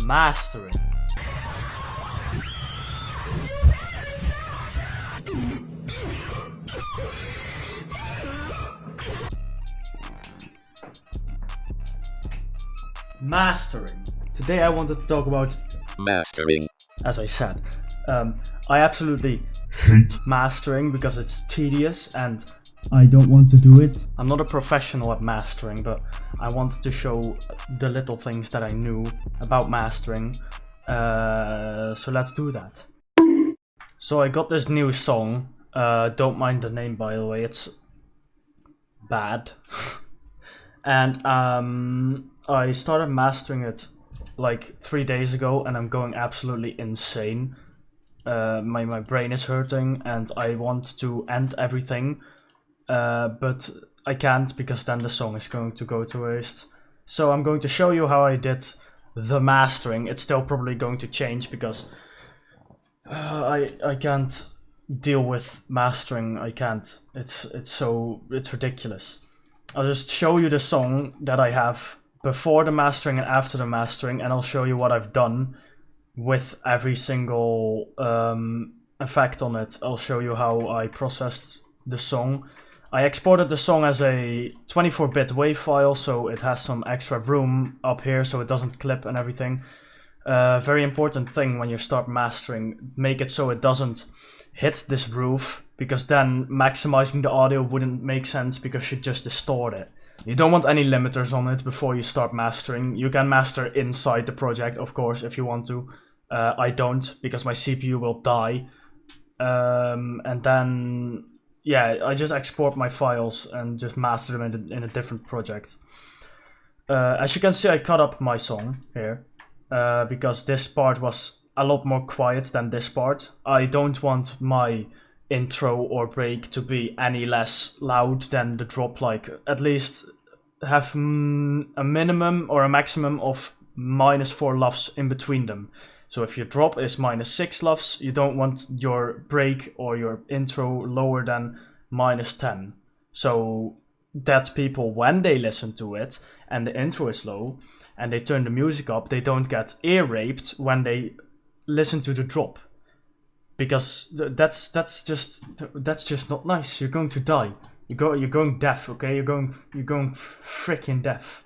Mastering. Mastering. Today I wanted to talk about mastering. As I said, I absolutely hate mastering because it's tedious and I don't want to do it. I'm not a professional at mastering, but I wanted to show the little things that I knew about mastering. So let's do that. So I got this new song. Don't mind the name, by the way. It's bad. And I started mastering it like 3 days ago, and I'm going absolutely insane. My brain is hurting, and I want to end everything. But I can't, because then the song is going to go to waste. So I'm going to show you how I did the mastering. It's still probably going to change because I can't deal with mastering. I can't. It's ridiculous. I'll just show you the song that I have before the mastering and after the mastering, and I'll show you what I've done with every single effect on it. I'll show you how I processed the song. I exported the song as a 24-bit WAV file, so it has some extra room up here so it doesn't clip and everything. Very important thing when you start mastering, make it so it doesn't hit this roof, because then maximizing the audio wouldn't make sense because you just distort it. You don't want any limiters on it before you start mastering. You can master inside the project, of course, if you want to. I don't, because my CPU will die. And then, yeah, I just export my files and just master them in a different project. As you can see, I cut up my song here, because this part was a lot more quiet than this part. I don't want my intro or break to be any less loud than the drop, like at least have a minimum or a maximum of -4 LUFS in between them. So if your drop is -6 LUFS, you don't want your break or your intro lower than -10. So that people, when they listen to it and the intro is low and they turn the music up, they don't get ear raped when they listen to the drop, because that's just not nice. You're going to die. You're going deaf. Okay, you're going freaking deaf.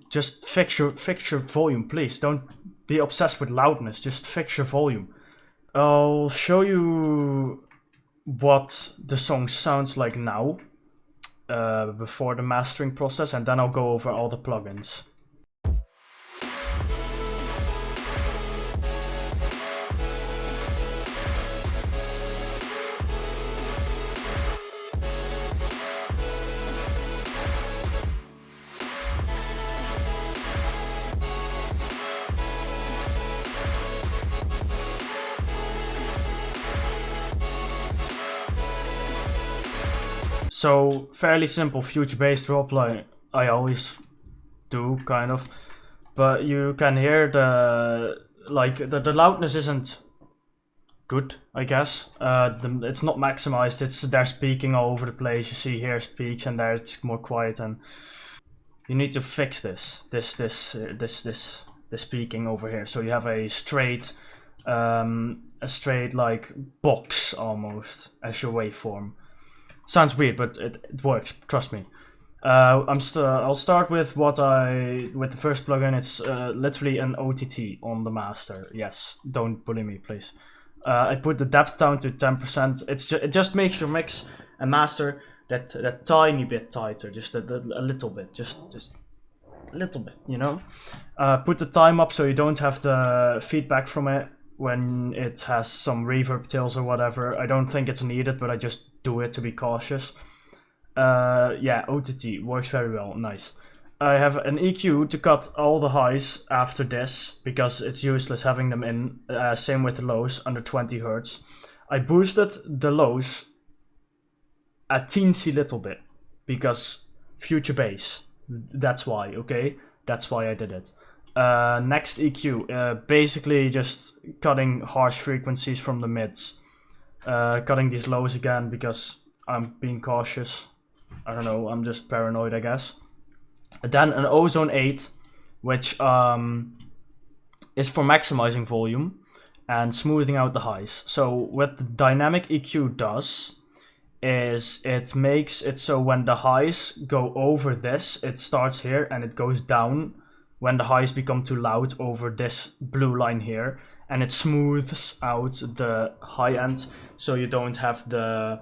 Just fix your volume, please. Don't be obsessed with loudness. Just fix your volume. I'll show you what the song sounds like now, before the mastering process, and then I'll go over all the plugins. So fairly simple future-based drop, like I always do, kind of. But you can hear the loudness isn't good, I guess. It's not maximized. They're speaking all over the place. You see here speaks and there it's more quiet, and you need to fix this speaking over here. So you have a straight like box almost as your waveform. Sounds weird, but it works. Trust me. I'll start with with the first plugin. It's literally an OTT on the master. Yes, don't bully me, please. I put the depth down to 10%. It just makes your mix and master that tiny bit tighter, just a little bit, just a little bit, you know. Put the time up so you don't have the feedback from it when it has some reverb tails or whatever. I don't think it's needed, but I just do it to be cautious. Yeah, OTT works very well. Nice. I have an EQ to cut all the highs after this, because it's useless having them in. Same with the lows, under 20 Hz. I boosted the lows a teensy little bit, because future bass. That's why, okay? That's why I did it. Next EQ, basically just cutting harsh frequencies from the mids. Cutting these lows again because I'm being cautious. I don't know, I'm just paranoid, I guess. And then an Ozone 8, which is for maximizing volume and smoothing out the highs. So what the dynamic EQ does is it makes it so when the highs go over this, it starts here and it goes down when the highs become too loud over this blue line here, and it smooths out the high end so you don't have the...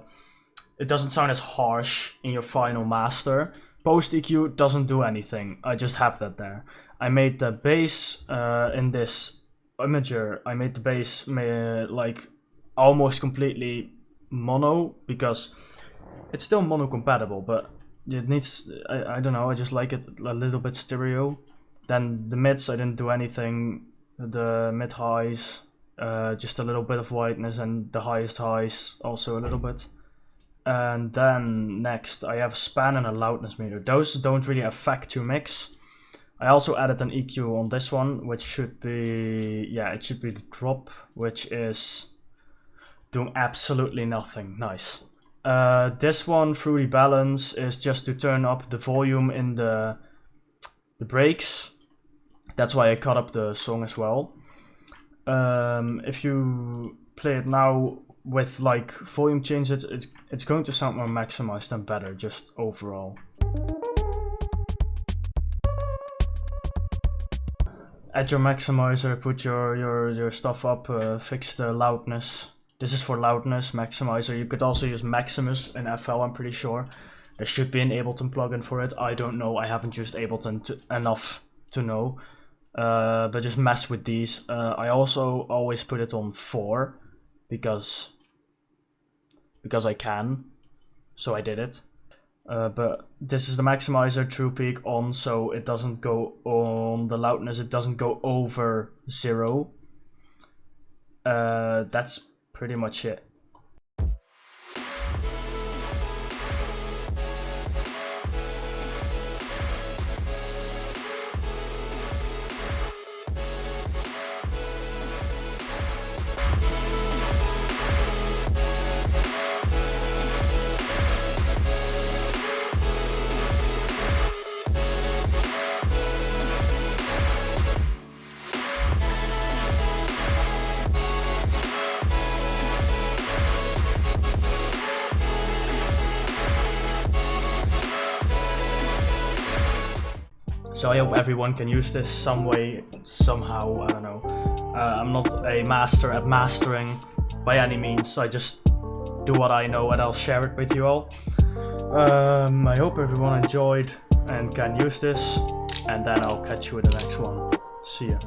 It doesn't sound as harsh in your final master. Post EQ doesn't do anything, I just have that there. I made the bass in this imager, I made the bass like almost completely mono, because it's still mono compatible, but it needs, I don't know, I just like it a little bit stereo. Then the mids, I didn't do anything. The mid highs, just a little bit of whiteness, and the highest highs also a little bit. And then next I have a span and a loudness meter. Those don't really affect your mix. I also added an EQ on this one, which should be, yeah, it should be the drop, which is doing absolutely nothing. Nice. This one, Fruity Balance, is just to turn up the volume in the breaks. That's why I cut up the song as well. If you play it now with like volume changes, it's going to sound more maximized and better just overall. Add your maximizer, put your stuff up, fix the loudness. This is for loudness, maximizer. You could also use Maximus in FL, I'm pretty sure. There should be an Ableton plugin for it. I don't know, I haven't used Ableton enough to know. But just mess with these. I also always put it on 4 because I can, so I did it. But this is the maximizer, true peak on, so it doesn't go on the loudness, it doesn't go over 0. That's pretty much it. So I hope everyone can use this some way, somehow, I don't know. I'm not a master at mastering by any means, I just do what I know and I'll share it with you all. I hope everyone enjoyed and can use this, and then I'll catch you in the next one. See ya.